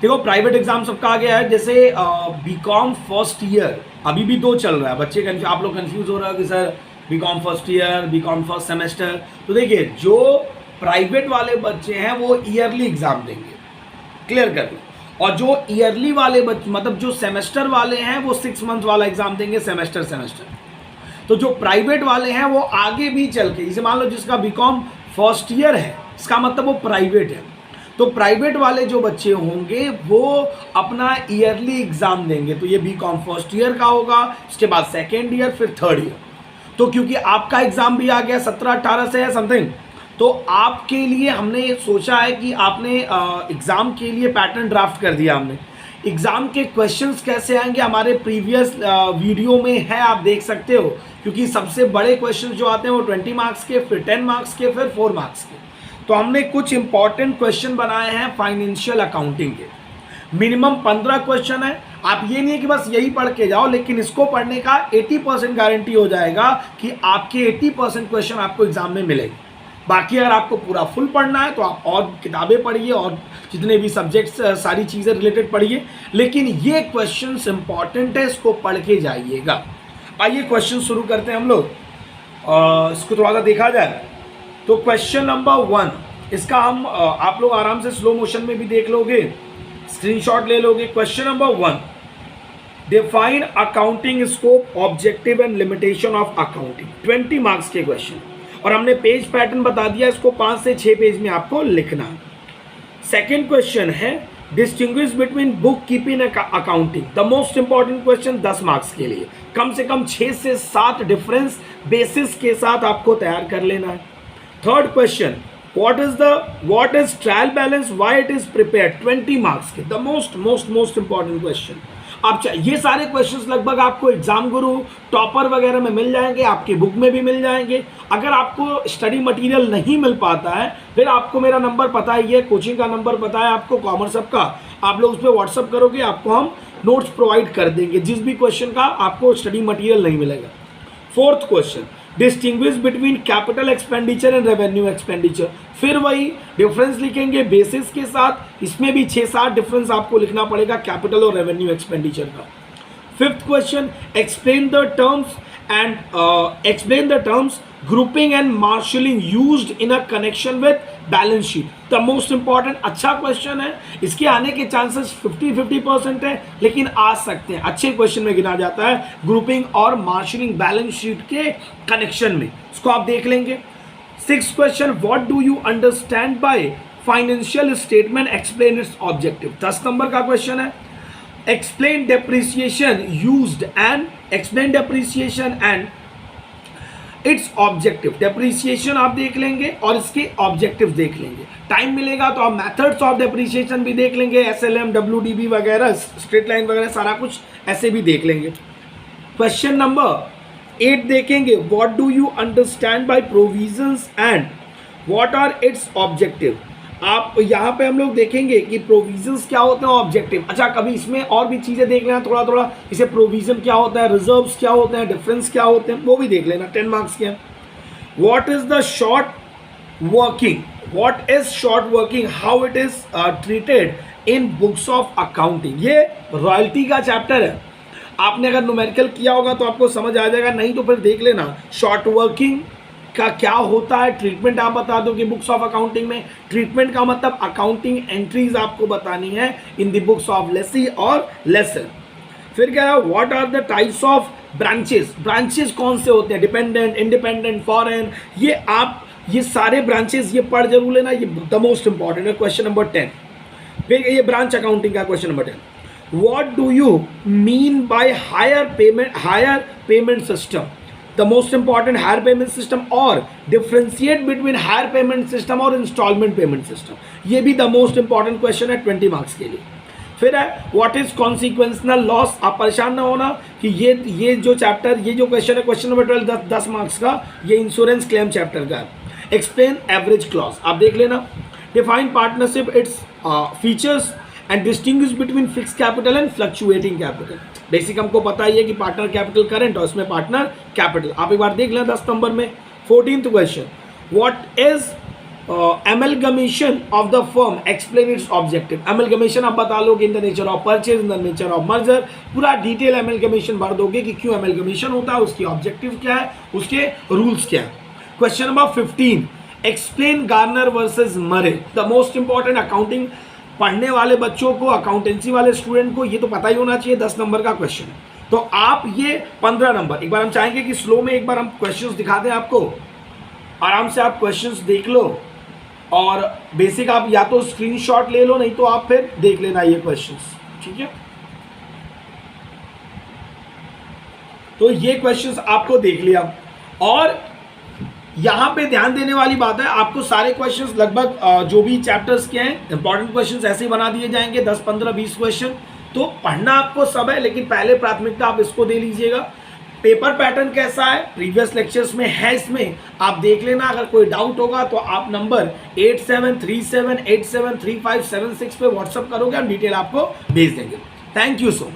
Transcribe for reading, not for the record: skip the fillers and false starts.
देखो private exam सबका आ गया है, जैसे बीकॉम फर्स्ट ईयर अभी भी 2 चल रहा है। बच्चे आप लोग कंफ्यूज हो रहा है कि sir BCom first year, BCom first semester. तो देखिए जो प्राइवेट वाले बच्चे हैं वो ईयरली एग्जाम देंगे, क्लियर कर लो। और जो ईयरली वाले बच्चे मतलब जो सेमेस्टर वाले हैं वो 6 मंथ वाला एग्जाम देंगे, सेमेस्टर। तो जो प्राइवेट वाले हैं वो आगे भी चल के, जैसे मान लो जिसका बीकॉम फर्स्ट ईयर है, इसका मतलब वो प्राइवेट है, तो प्राइवेट वाले जो बच्चे होंगे वो अपना ईयरली एग्जाम देंगे। तो ये बीकॉम फर्स्ट ईयर का होगा, इसके बाद सेकेंड ईयर, फिर थर्ड ईयर। तो क्योंकि आपका एग्जाम भी आ गया 17-18 से है समथिंग, तो आपके लिए हमने सोचा है कि आपने एग्जाम के लिए पैटर्न ड्राफ्ट कर दिया हमने। एग्जाम के क्वेश्चंस कैसे आएंगे हमारे प्रीवियस वीडियो में है, आप देख सकते हो। क्योंकि सबसे बड़े क्वेश्चंस जो आते हैं वो 20 मार्क्स के, फिर 10 मार्क्स के, फिर 4 मार्क्स के। तो हमने कुछ इंपॉर्टेंट क्वेश्चन बनाए हैं फाइनेंशियल अकाउंटिंग के। मिनिमम 15 क्वेश्चन है। आप ये नहीं है कि बस यही पढ़ के जाओ, लेकिन इसको पढ़ने का 80% गारंटी हो जाएगा कि आपके 80% क्वेश्चन आपको एग्जाम में मिलेंगे। बाकी अगर आपको पूरा फुल पढ़ना है तो आप और किताबें पढ़िए और जितने भी सब्जेक्ट्स सारी चीज़ें रिलेटेड पढ़िए, लेकिन ये क्वेश्चंस इंपॉर्टेंट है, इसको पढ़ के जाइएगा। आइए क्वेश्चन शुरू करते हैं हम लोग, इसको थोड़ा सा देखा जाए। तो क्वेश्चन नंबर 1, इसका हम आप लोग आराम से स्लो मोशन में भी देख लोगे, स्क्रीनशॉट ले लोगे। Question number 1, define accounting scope, objective and limitation of accounting. 20 marks के क्वेश्चन, और हमने पेज पैटर्न बता दिया, इसको 5 से 6 पेज में आपको लिखना है। सेकेंड क्वेश्चन है distinguish between book keeping accounting. The most important question 10 marks के लिए, कम से कम 6 से 7 डिफरेंस बेसिस के साथ आपको तैयार कर लेना है। Third question, what is trial balance, why it is prepared। 20 marks के, द मोस्ट इंपॉर्टेंट क्वेश्चन। आप ये सारे क्वेश्चंस लगभग आपको एग्जाम गुरु, टॉपर वगैरह में मिल जाएंगे, आपकी बुक में भी मिल जाएंगे। अगर आपको स्टडी मटेरियल नहीं मिल पाता है, फिर आपको मेरा नंबर पता ही है, कोचिंग का नंबर पता है आपको, कॉमर्स हब का। आप लोग उस पर व्हाट्सअप करोगे, आपको हम नोट्स प्रोवाइड कर देंगे जिस भी क्वेश्चन का आपको स्टडी मटीरियल नहीं मिलेगा। Fourth question, distinguish between capital expenditure and revenue expenditure. फिर वही डिफरेंस लिखेंगे बेसिस के साथ, इसमें भी 6-7 डिफरेंस आपको लिखना पड़ेगा कैपिटल और रेवेन्यू एक्सपेंडिचर का। Fifth question, explain the terms grouping and marshalling used in a connection with balance sheet. The most important, अच्छा क्वेश्चन है, इसके आने के चांसेस 50-50% है, लेकिन आ सकते हैं, अच्छे क्वेश्चन में गिना जाता है ग्रुपिंग और मार्शलिंग बैलेंस शीट के कनेक्शन में, इसको आप देख लेंगे। Sixth question, what do you understand by financial statement, explain it's objective. 10 number का क्वेश्चन है। Explain depreciation used and it's objective. Depreciation आप देख लेंगे और इसके ऑब्जेक्टिव देख लेंगे। टाइम मिलेगा तो आप मेथड्स ऑफ डेप्रिसिएशन भी देख लेंगे, SLM, WDB वगैरह, स्ट्रेट लाइन वगैरह सारा कुछ ऐसे भी देख लेंगे। क्वेश्चन नंबर 8 देखेंगे, what do you understand by provisions and what are its objective. आप यहाँ पे हम लोग देखेंगे कि प्रोविजंस क्या होते हैं, ऑब्जेक्टिव। अच्छा, कभी इसमें और भी चीज़ें देख लेना थोड़ा, इसे प्रोविजन क्या होता है, रिजर्व्स क्या होते हैं, डिफरेंस क्या होते हैं, वो भी देख लेना, 10 मार्क्स के हैं। What is the short working, how it is treated in books of accounting. ये रॉयल्टी का चैप्टर है, आपने अगर न्यूमेरिकल किया होगा तो आपको समझ आ जाएगा, नहीं तो फिर देख लेना शॉर्ट वर्किंग का क्या होता है। ट्रीटमेंट आप बता दो कि बुक्स ऑफ अकाउंटिंग में, ट्रीटमेंट का मतलब अकाउंटिंग एंट्रीज आपको बतानी है in the books of lessee और लेसर। फिर क्या है, what are the types of branches कौन से होते हैं, डिपेंडेंट, इंडिपेंडेंट, फॉरेन। ये सारे ब्रांचेस ये पढ़ जरूर लेना, ये द मोस्ट इंपॉर्टेंट है। क्वेश्चन नंबर 10, फिर ये ब्रांच अकाउंटिंग का question number 10, what do you mean by hire payment system. The most important, higher payment system, और differentiate between higher payment system और installment payment system। ये भी the most important question है 20 marks के लिए। फिर है what is consequential loss। आप परेशान ना होना कि ये जो चैप्टर, ये जो क्वेश्चन है, क्वेश्चन नंबर 12 10 मार्क्स का, ये इंश्योरेंस क्लेम चैप्टर का है। एक्सप्लेन एवरेज क्लॉज, आप देख लेना। Define partnership, its features and distinguish between fix capital and fluctuating capital. Basic हमको पता ही है कि पार्टनर कैपिटल करंट और इसमें पार्टनर कैपिटल, आप एक बार देख लें 10 नंबर में। 14th question, what is amalgamation of the firm, explain its objective. Amalgamation आप बता लोगे in the nature of purchase, in the nature of merger, पूरा डिटेल amalgamation भर दोगे कि क्यों amalgamation होता है, उसकी ऑब्जेक्टिव क्या है, उसके रूल्स क्या है. Question number 15, explain Garner versus Murray. The most important, accounting पढ़ने वाले बच्चों को, अकाउंटेंसी वाले स्टूडेंट को ये तो पता ही होना चाहिए. 10 नंबर का क्वेश्चन है, तो आप ये 15 नंबर, एक बार हम चाहेंगे कि स्लो में एक बार हम क्वेश्चंस दिखा दें आपको, आराम से आप क्वेश्चंस देख लो और बेसिक आप या तो स्क्रीनशॉट ले लो, नहीं तो आप फिर देख लेना ये क्वेश्चंस. ठीक है, तो ये क्वेश्चंस आपको देख लिया. और यहां पे ध्यान देने वाली बात है, आपको सारे क्वेश्चंस लगभग जो भी चैप्टर्स के हैं इंपॉर्टेंट क्वेश्चंस ऐसे ही बना दिए जाएंगे, 10 15 20 क्वेश्चन. तो पढ़ना आपको सब है, लेकिन पहले प्राथमिकता आप इसको दे लीजिएगा. पेपर पैटर्न कैसा है प्रीवियस लेक्चर्स में है, इसमें आप देख लेना. अगर कोई डाउट होगा तो आप नंबर 8737873576 पे व्हाट्सअप करोगे, हम डिटेल आपको भेज देंगे. Thank you so much.